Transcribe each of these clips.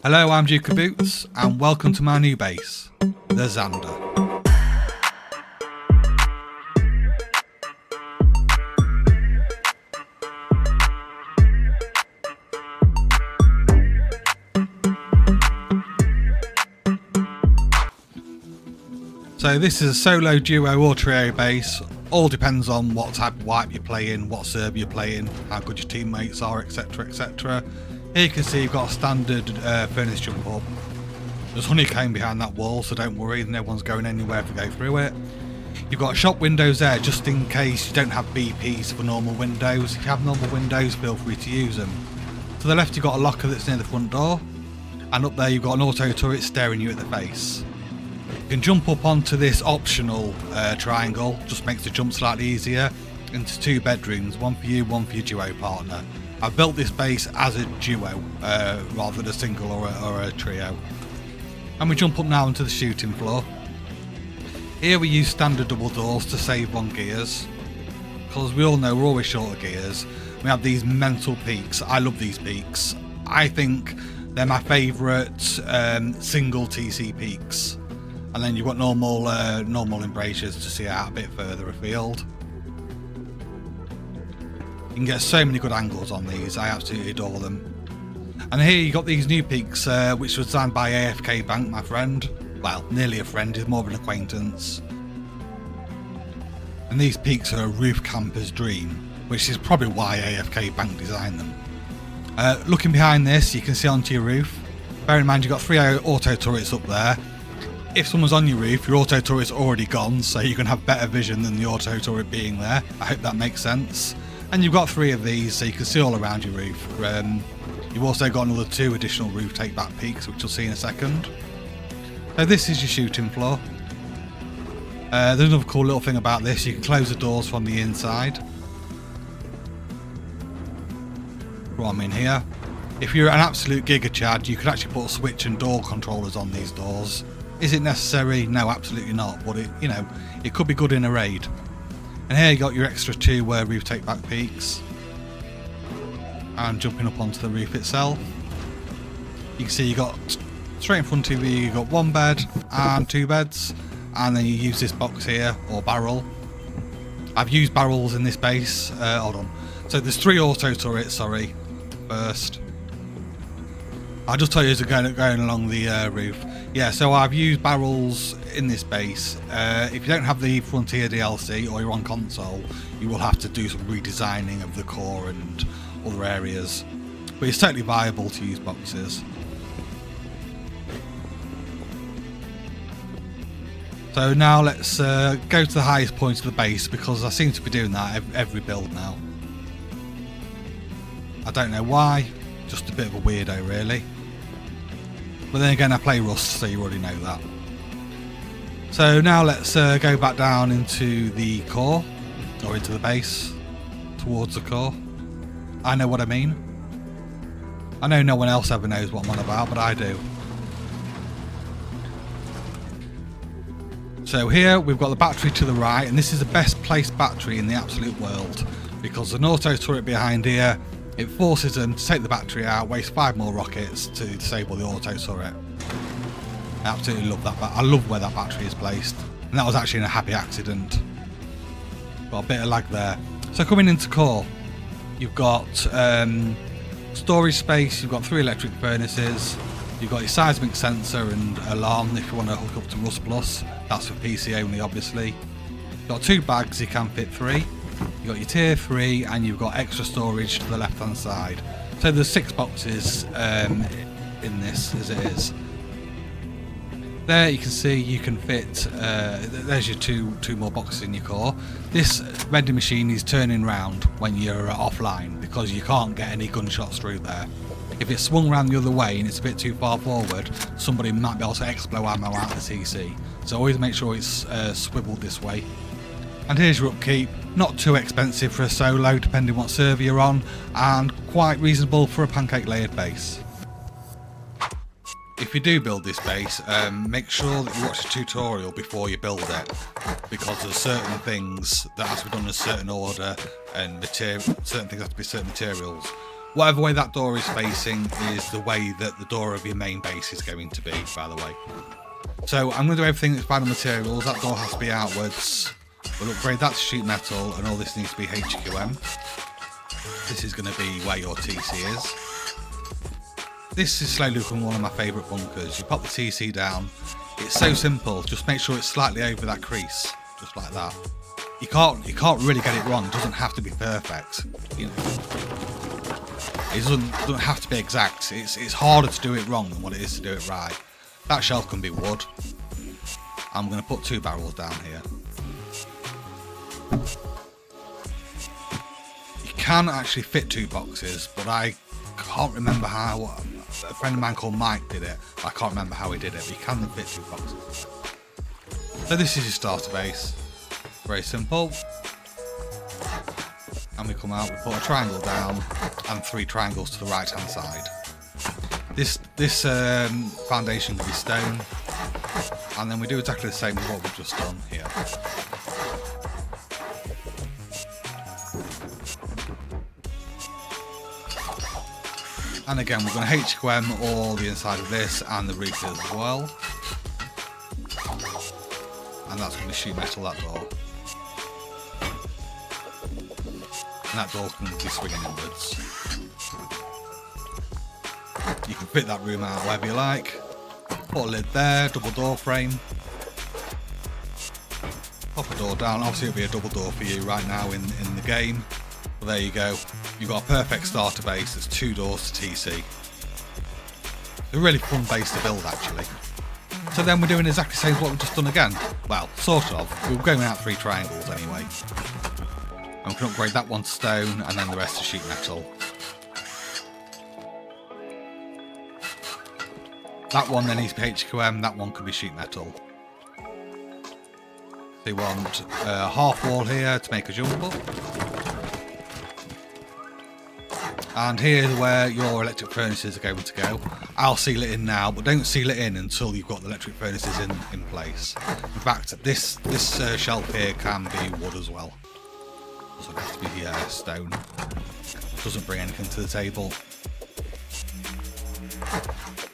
Hello, I'm Duke of Boots, and welcome to my new base, the Xander. So this is a solo, duo or trio base. All depends on what type of wipe you're playing, what server you're playing, how good your teammates are, etc, etc. Here you can see you've got a standard furnace jump up. There's honeycomb behind that wall, so don't worry, no one's going anywhere if you go through it. You've got shop windows there just in case you don't have BPs for normal windows. If you have normal windows, feel free to use them. To the left you've got a locker that's near the front door, and up there you've got an auto turret staring you at the face. You can jump up onto this optional triangle, just makes the jump slightly easier, into two bedrooms, one for you, one for your duo partner. I've built this base as a duo rather than a single or a trio. And we jump up now into the shooting floor. Here we use standard double doors to save on gears, because we all know we're always short of gears. We have these mental peaks. I love these peaks. I think they're my favourite single TC peaks. And then you've got normal embrasures to see out a bit further afield. You can get so many good angles on these. I absolutely adore them. And here you got these new peaks, which was designed by AFK Bank, my friend. Well, nearly a friend, he's more of an acquaintance. And these peaks are a roof camper's dream, which is probably why AFK Bank designed them. Looking behind this, you can see onto your roof. Bear in mind you've got 3 auto turrets up there. If someone's on your roof, your auto turret's already gone, so you can have better vision than the auto turret being there. I hope that makes sense. And you've got 3 of these, so you can see all around your roof. You've also got another 2 additional roof take-back peaks, which you'll see in a second. So this is your shooting floor. There's another cool little thing about this. You can close the doors from the inside. What I'm in here. If you're an absolute giga chad, you could actually put switch and door controllers on these doors. Is it necessary? No, absolutely not. But it could be good in a raid. And here you got your extra 2 roof take-back peaks. And jumping up onto the roof itself, you can see you got straight in front of you, you got 1 bed and 2 beds, and then you use this box here, or barrel. I've used barrels in this base. Hold on. So there's 3 auto turrets. Sorry, first. I'll just tell you as we're going along the roof. Yeah, so I've used barrels in this base. If you don't have the Frontier DLC or you're on console, you will have to do some redesigning of the core and other areas. But it's totally viable to use boxes. So now let's go to the highest point of the base, because I seem to be doing that every build now. I don't know why, just a bit of a weirdo really. But then again, I play Rust, so you already know that. So now let's go back down into the core, or into the base, towards the core. I know what I mean. I know no one else ever knows what I'm on about, but I do. So here we've got the battery to the right, and this is the best placed battery in the absolute world, because an auto turret behind here, it forces them to take the battery out, waste 5 more rockets to disable the auto turret. I absolutely love that. I love where that battery is placed, and that was actually in a happy accident. Got a bit of lag there. So coming into core, you've got storage space. You've got 3 electric furnaces. You've got your seismic sensor and alarm if you want to hook up to Rust Plus. That's for PC only, obviously. You've got 2 bags. You can fit 3. You've got your tier 3, and you've got extra storage to the left hand side. So there's 6 boxes in this as it is. There you can see you can fit, there's your two more boxes in your core. This vending machine is turning round when you're offline, because you can't get any gunshots through there. If it's swung around the other way and it's a bit too far forward, somebody might be able to explo ammo out of the TC. So always make sure it's swiveled this way. And here's your upkeep. Not too expensive for a solo, depending what server you're on, and quite reasonable for a Pancake Layered base. If you do build this base, make sure that you watch a tutorial before you build it, because there's certain things that have to be done in a certain order, and certain things have to be certain materials. Whatever way that door is facing is the way that the door of your main base is going to be, by the way. So I'm going to do everything that's final materials. That door has to be outwards. We'll upgrade that to sheet metal, and all this needs to be HQM. This is going to be where your TC is. This is slowly becoming one of my favourite bunkers. You pop the TC down. It's so simple. Just make sure it's slightly over that crease, just like that. You can't really get it wrong. It doesn't have to be perfect. You know, it doesn't have to be exact. It's harder to do it wrong than what it is to do it right. That shelf can be wood. I'm going to put 2 barrels down here. You can actually fit 2 boxes, but I can't remember how. A friend of mine called Mike did it. I can't remember how he did it, but you can fit 2 boxes. So this is your starter base. Very simple. And we come out, we put a triangle down and 3 triangles to the right hand side. This foundation can be stone, and then we do exactly the same as what we've just done here. And again, we're going to HQM all the inside of this and the roof as well. And that's going to sheet metal that door. And that door can be swinging inwards. You can fit that room out wherever you like. Put a lid there, double door frame. Pop a door down. Obviously it'll be a double door for you right now in the game. But there you go. You've got a perfect starter base. There's 2 doors to TC. It's a really fun base to build actually. So then we're doing exactly the same as what we've just done again. Well, sort of. We're going out 3 triangles anyway. And we can upgrade that one to stone and then the rest to sheet metal. That one then needs to be HQM, that one could be sheet metal. They want a half wall here to make a jump up. And here's where your electric furnaces are going to go. I'll seal it in now, but don't seal it in until you've got the electric furnaces in place. In fact, this shelf here can be wood as well. Doesn't have to be stone. Doesn't bring anything to the table.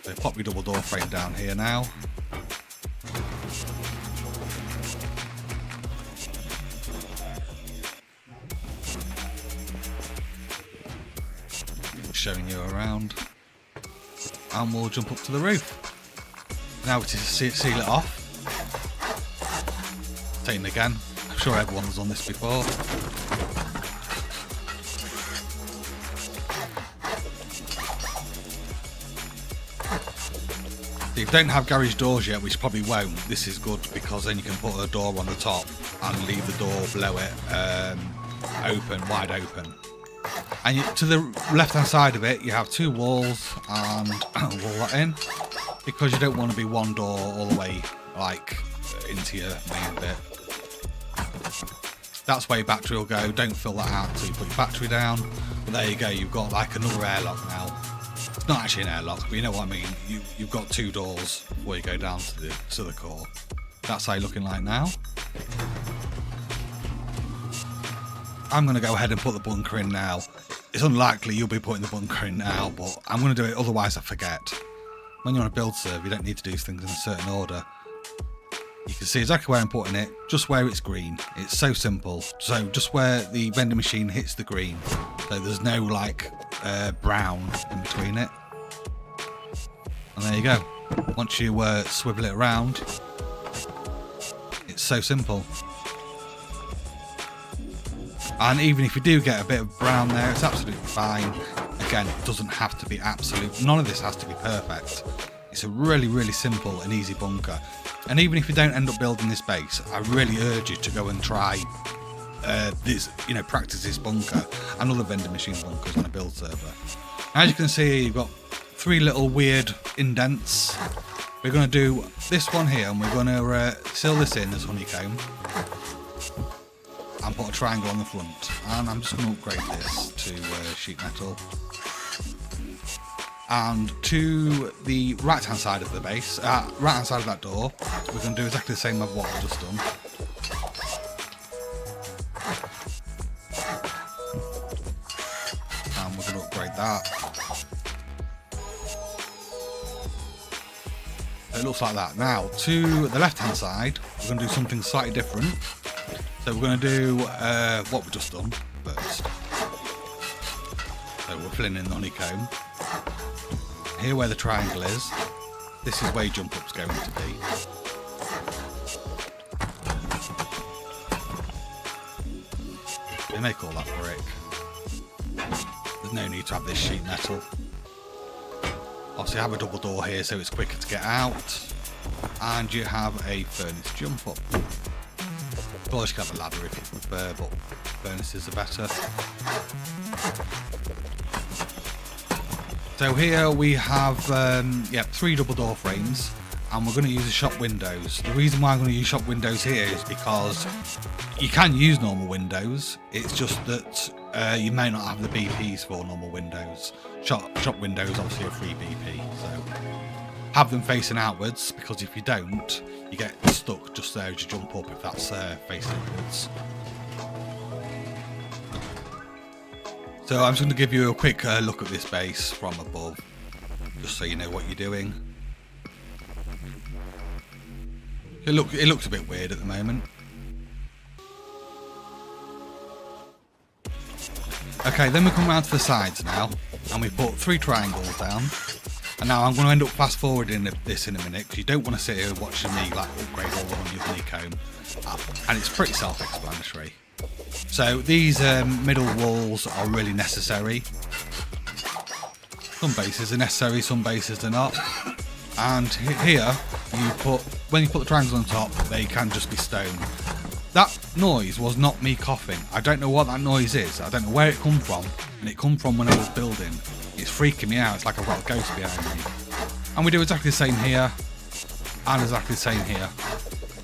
So pop your double door frame down here now. Showing you around. And we'll jump up to the roof. Now we just seal it off. Same again. I'm sure everyone's done this before. If you don't have garage doors yet, which probably won't, this is good because then you can put a door on the top and leave the door below it open, wide open. And to the left hand side of it you have 2 walls and wall that in because you don't want to be one door all the way like into your main bit. That's where your battery will go. Don't fill that out until you put your battery down. But there you go, you've got like another airlock now. It's not actually an airlock, but you know what I mean. You've got 2 doors where you go down to the core. That's how you're looking like now. I'm going to go ahead and put the bunker in now. It's unlikely you'll be putting the bunker in now, but I'm going to do it, otherwise I forget. When you're on a build server, you don't need to do things in a certain order. You can see exactly where I'm putting it, just where it's green. It's so simple. So just where the vending machine hits the green. So there's no like brown in between it. And there you go. Once you swivel it around, it's so simple. And even if you do get a bit of brown there, it's absolutely fine. Again, it doesn't have to be absolute. None of this has to be perfect. It's a really, really simple and easy bunker. And even if you don't end up building this base, I really urge you to go and try this, practice this bunker and other vending machine bunkers on a build server. As you can see, you've got 3 little weird indents. We're going to do this one here, and we're going to seal this in as honeycomb. And put a triangle on the front, and I'm just going to upgrade this to sheet metal. And to the right hand side of the base, right hand side of that door, we're going to do exactly the same as what I've just done. And we're going to upgrade that. It looks like that. Now, to the left-hand side, we're going to do something slightly different. So we're going to do what we've just done first. So we're filling in the honeycomb. Here where the triangle is, this is where your jump up's going to be. We make all that brick. There's no need to have this sheet metal. Obviously I have a double door here so it's quicker to get out. And you have a furnace jump up. Of course you can have a ladder if you prefer, but furnaces are better. So here we have 3 double door frames, and we're going to use the shop windows. The reason why I'm going to use shop windows here is because you can use normal windows, it's just that you may not have the BPs for normal windows. Shop windows obviously are free BP, so have them facing outwards, because if you don't, you get stuck just there as you jump up if that's facing inwards. So I'm just going to give you a quick look at this base from above, just so you know what you're doing. It looks a bit weird at the moment. Okay, then we come around to the sides now, and we put 3 triangles down. And now I'm going to end up fast forwarding this in a minute, because you don't want to sit here watching me like upgrade all the honeycomb, and it's pretty self-explanatory. So these middle walls are really necessary. Some bases are necessary, some bases are not. And here, when you put the triangles on top, they can just be stone. That noise was not me coughing. I don't know what that noise is. I don't know where it come from, and it come from when I was building. It's freaking me out. It's like I've got a ghost behind me. And we do exactly the same here, and exactly the same here.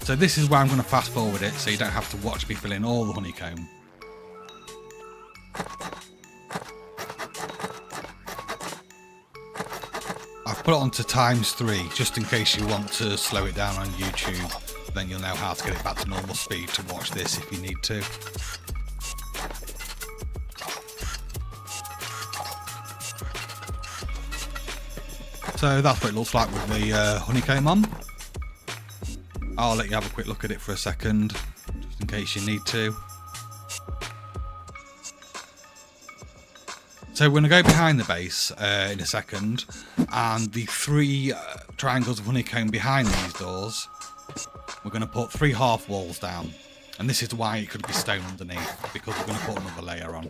So this is where I'm going to fast forward it, so you don't have to watch me fill in all the honeycomb. I've put it onto ×3, just in case you want to slow it down on YouTube. Then you'll know how to get it back to normal speed to watch this if you need to. So that's what it looks like with the honeycomb on. I'll let you have a quick look at it for a second, just in case you need to. So we're going to go behind the base in a second, and the 3 triangles of honeycomb behind these doors, we're going to put 3 half walls down. And this is why it could be stone underneath, because we're going to put another layer on.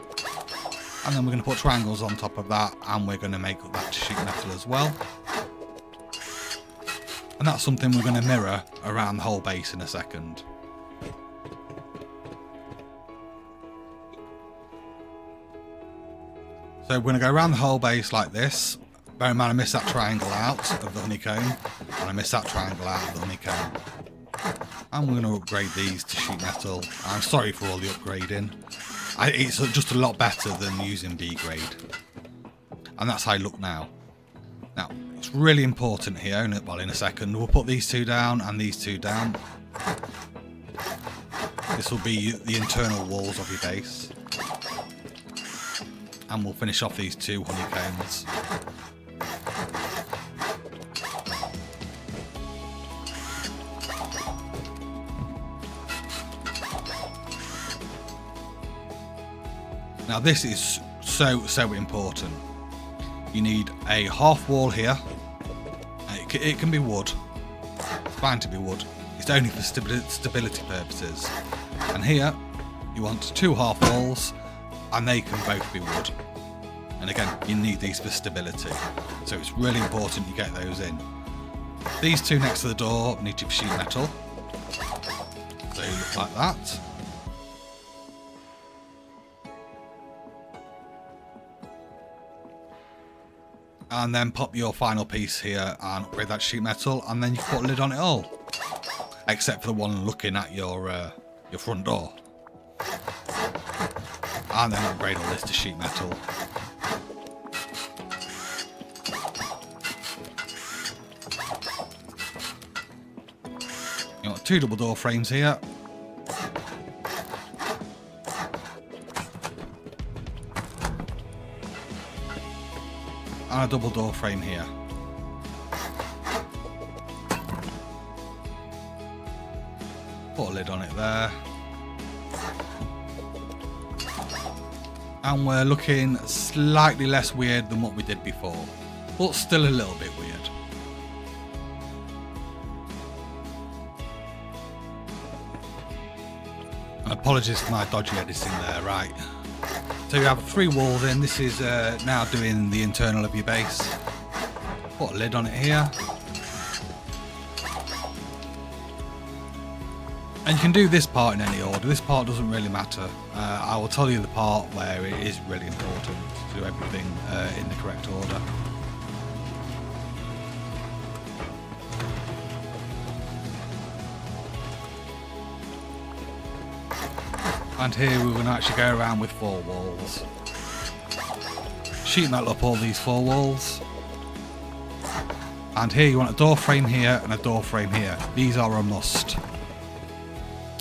And then we're going to put triangles on top of that, and we're going to make that sheet metal as well. And that's something we're going to mirror around the whole base in a second. So we're going to go around the whole base like this. Bear in mind I missed that triangle out of the honeycomb, and I missed that triangle out of the honeycomb. And we're going to upgrade these to sheet metal. I'm sorry for all the upgrading. It's just a lot better than using B grade. And that's how I look now. Now, it's really important here, in a second, we'll put these 2 down and these 2 down. This will be the internal walls of your base. And we'll finish off these 2 honeycombs. Now this is so important. You need a half wall here. It can be wood. It's fine to be wood. It's only for stability purposes. And here you want 2 half walls, and they can both be wood. And again, you need these for stability. So it's really important you get those in. These 2 next to the door need to be sheet metal. So you look like that. And then pop your final piece here and upgrade that sheet metal, and then you can put a lid on it all. Except for the one looking at your front door. And then upgrade all this to sheet metal. You want 2 double door frames here. And a double door frame here. Put a lid on it there. And we're looking slightly less weird than what we did before, but still a little bit weird. And apologies for my dodgy editing there, right. So you have 3 walls in. This is now doing the internal of your base. Put a lid on it here. And you can do this part in any order. This part doesn't really matter. I will tell you the part where it is really important to do everything in the correct order. And here we're going to actually go around with 4 walls. Sheet metal up all these 4 walls. And here you want a door frame here and a door frame here. These are a must.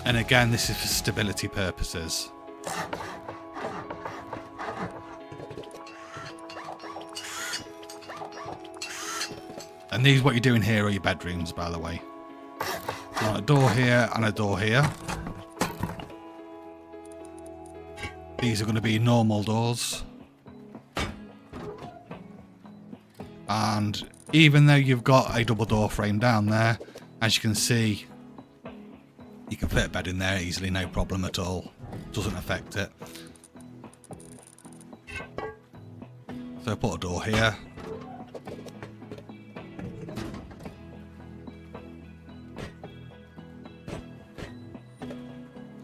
And again, this is for stability purposes. And these, what you're doing here, are your bedrooms, by the way. You want a door here and a door here. These are going to be normal doors. And even though you've got a double door frame down there, as you can see, you can fit a bed in there easily, no problem at all. Doesn't affect it. So put a door here.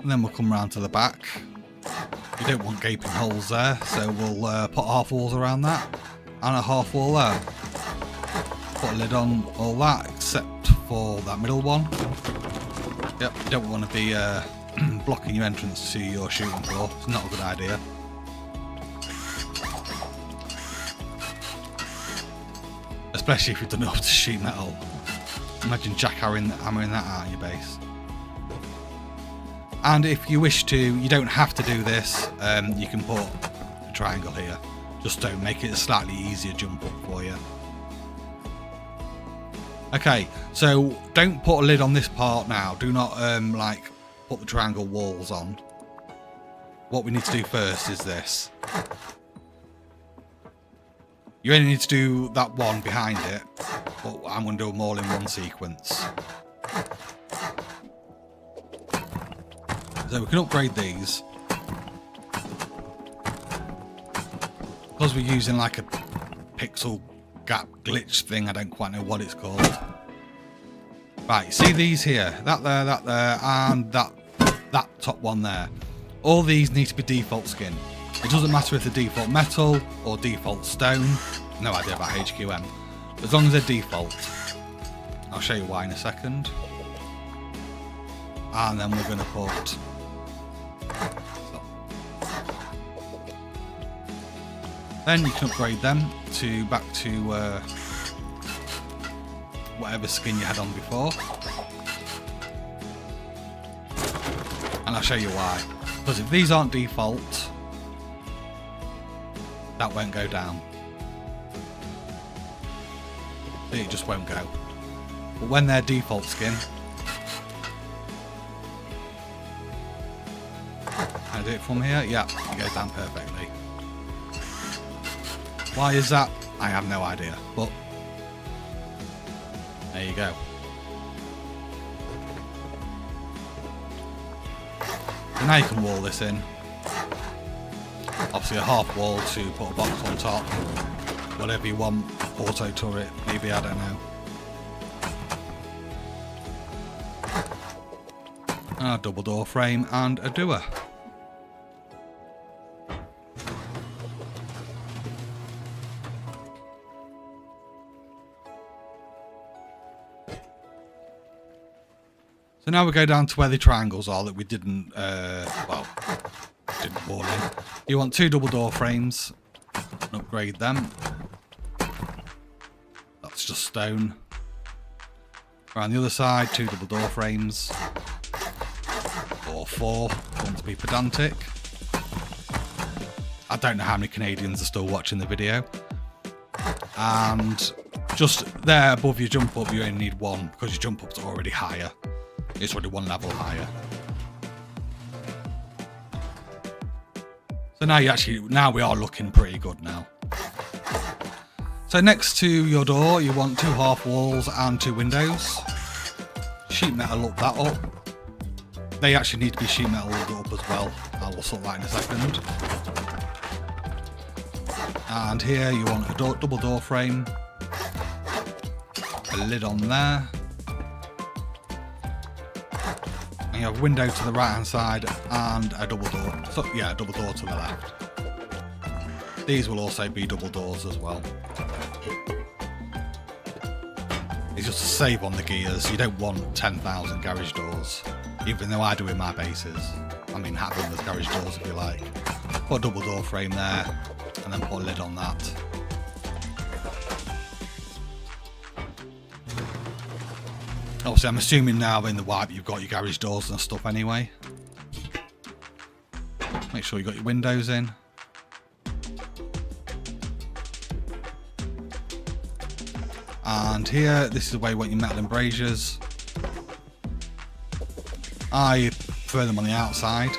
And then we'll come round to the back. You don't want gaping holes there, so we'll put half walls around that and a half wall there. Put a lid on all that except for that middle one. Yep, you don't want to be blocking your entrance to your shooting floor. It's not a good idea. Especially if you've done it up to sheet metal. Imagine jackhammering that out of your base. And if you wish to, you don't have to do this. You can put a triangle here. Just don't make it a slightly easier jump up for you. Okay, so don't put a lid on this part now. Do not like put the triangle walls on. What we need to do first is this. You only need to do that one behind it, but I'm going to do them all in one sequence. So we can upgrade these. Because we're using like a pixel gap glitch thing, I don't quite know what it's called. Right, see these here? That there, and that top one there. All these need to be default skin. It doesn't matter if they're default metal or default stone. No idea about HQM. As long as they're default. I'll show you why in a second. And then we're going to put... Then you can upgrade them to back to whatever skin you had on before. And I'll show you why. Because if these aren't default, that won't go down. It just won't go. But when they're default skin, I do it from here, yeah, it goes down perfectly. Why is that? I have no idea, but there you go. So now you can wall this in. Obviously a half wall to put a box on top. Whatever you want, auto turret, maybe, I don't know. A double door frame and a doer. So now we go down to where the triangles are that we didn't, didn't wall in. You want 2 double door frames. Upgrade them. That's just stone. Around the other side, 2 double door frames. Or 4, want to be pedantic. I don't know how many Canadians are still watching the video. And just there above your jump up, you only need 1 because your jump up's already higher. It's already one level higher. So now we are looking pretty good now. So next to your door, you want 2 half walls and 2 windows. Sheet metal up that up. They actually need to be sheet metal up as well. I will sort that in a second. And here you want a double door frame, a lid on there, and you have a window to the right hand side and a double door. So yeah, a double door to the left. These will also be double doors as well. It's just to save on the gears. You don't want 10,000 garage doors, even though I do in my bases. I mean, have them as garage doors if you like. Put a double door frame there, and then put a lid on that. Obviously, I'm assuming now in the wipe you've got your garage doors and stuff anyway. Make sure you've got your windows in. And here, this is where you want your metal embrasures. I prefer them on the outside.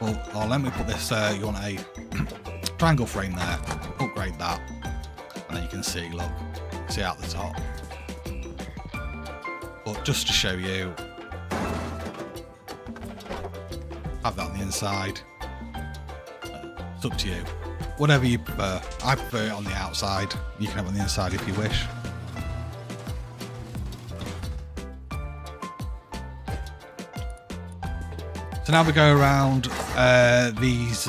Or let me put this, you want a triangle frame there. Upgrade that. And then you can see, look, see out the top. But just to show you, have that on the inside. It's up to you. Whatever you prefer. I prefer it on the outside. You can have it on the inside if you wish. So now we go around these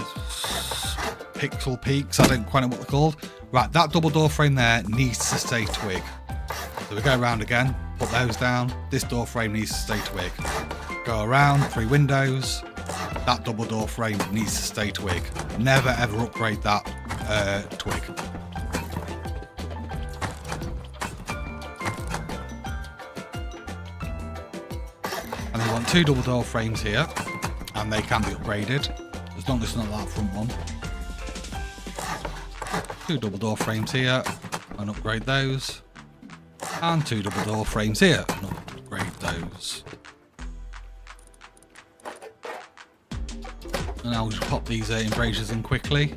pixel peaks. I don't quite know what they're called. Right, that double door frame there needs to stay twig. So we go around again, put those down. This door frame needs to stay twig. Go around, 3 windows. That double door frame needs to stay twig. Never ever upgrade that twig. And you want 2 double door frames here, and they can be upgraded as long as it's not that front one. 2 double door frames here, and upgrade those. And 2 double door frames here, and upgrade those. And I'll just pop these embrasures in quickly.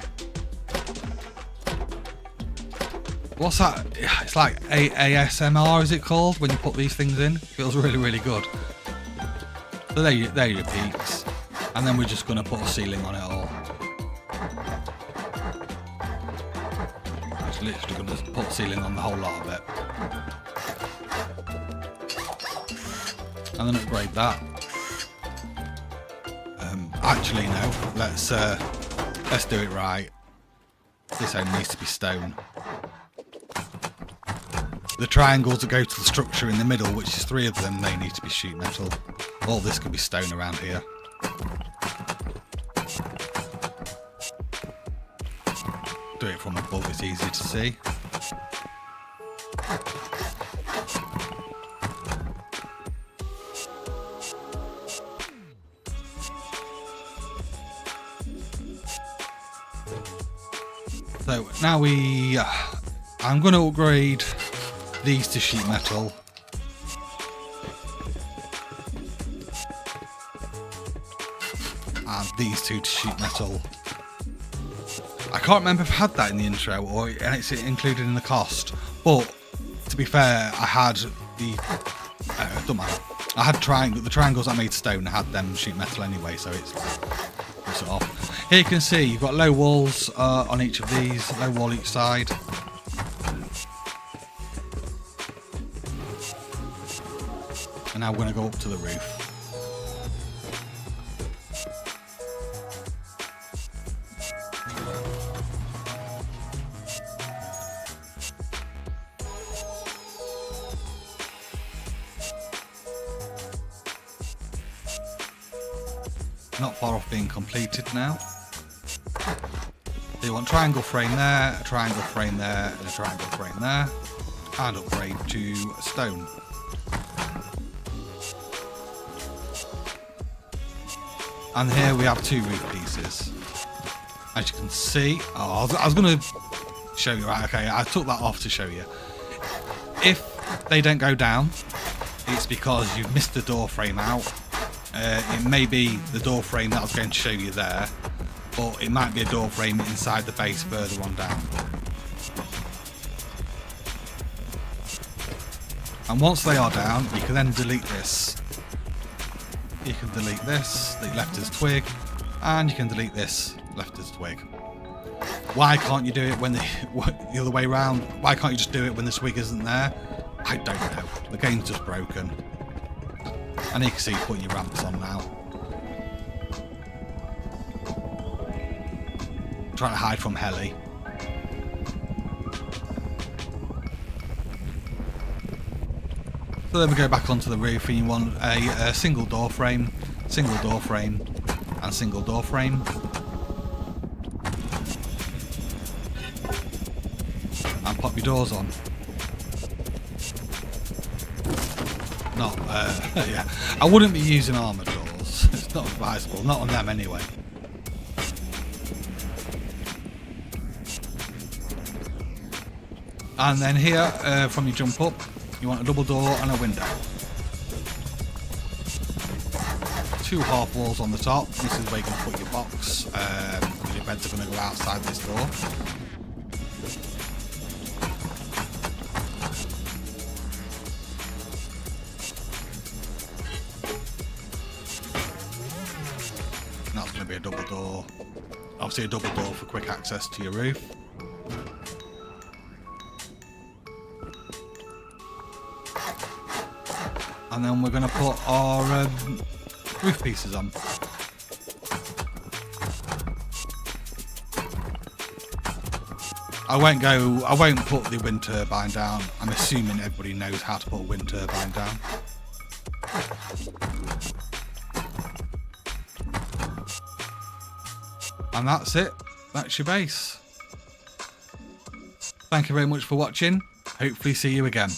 What's that? It's like ASMR, is it called, when you put these things in? Feels really, really good. So there are your peaks. And then we're just going to put a ceiling on it all. Just literally going to put a ceiling on the whole lot of it. And then upgrade that. Actually, no. Let's do it right. This only needs to be stone. The triangles that go to the structure in the middle, which is 3 of them, they need to be sheet metal. All this can be stone around here. Do it from above, it's easy to see. So now I'm going to upgrade these to sheet metal. And these 2 to sheet metal. I can't remember if I had that in the intro and it's included in the cost. But to be fair, I had the don't matter. I had the triangles I made stone. I had them sheet metal anyway, so it's it off. Here you can see you've got low walls on each of these, low wall each side. And now we're going to go up to the roof. Not far off being completed now. So you want triangle frame there, a triangle frame there, and a triangle frame there, and upgrade to stone. And here we have 2 roof pieces. As you can see, I was going to show you, right, okay, I took that off to show you. If they don't go down, it's because you've missed the door frame out. It may be the door frame that I was going to show you there, but it might be a door frame inside the base further on down. And once they are down, you can then delete this. You can delete this, left as twig, and you can delete this, left as twig. Why can't you do it when the other way around? Why can't you just do it when the twig isn't there? I don't know. The game's just broken. And you can see you put your ramps on now. Trying to hide from Helly. So then we go back onto the roof, and you want a single door frame, and single door frame. And pop your doors on. Not, yeah. I wouldn't be using armoured doors. It's not advisable, not on them anyway. And then here, from your jump up, you want a double door and a window. 2 half walls on the top. This is where you're going to put your box. Your beds are going to go outside this door. And that's going to be a double door. Obviously a double door for quick access to your roof. And then we're going to put our roof pieces on. I won't put the wind turbine down. I'm assuming everybody knows how to put a wind turbine down. And that's it. That's your base. Thank you very much for watching. Hopefully see you again.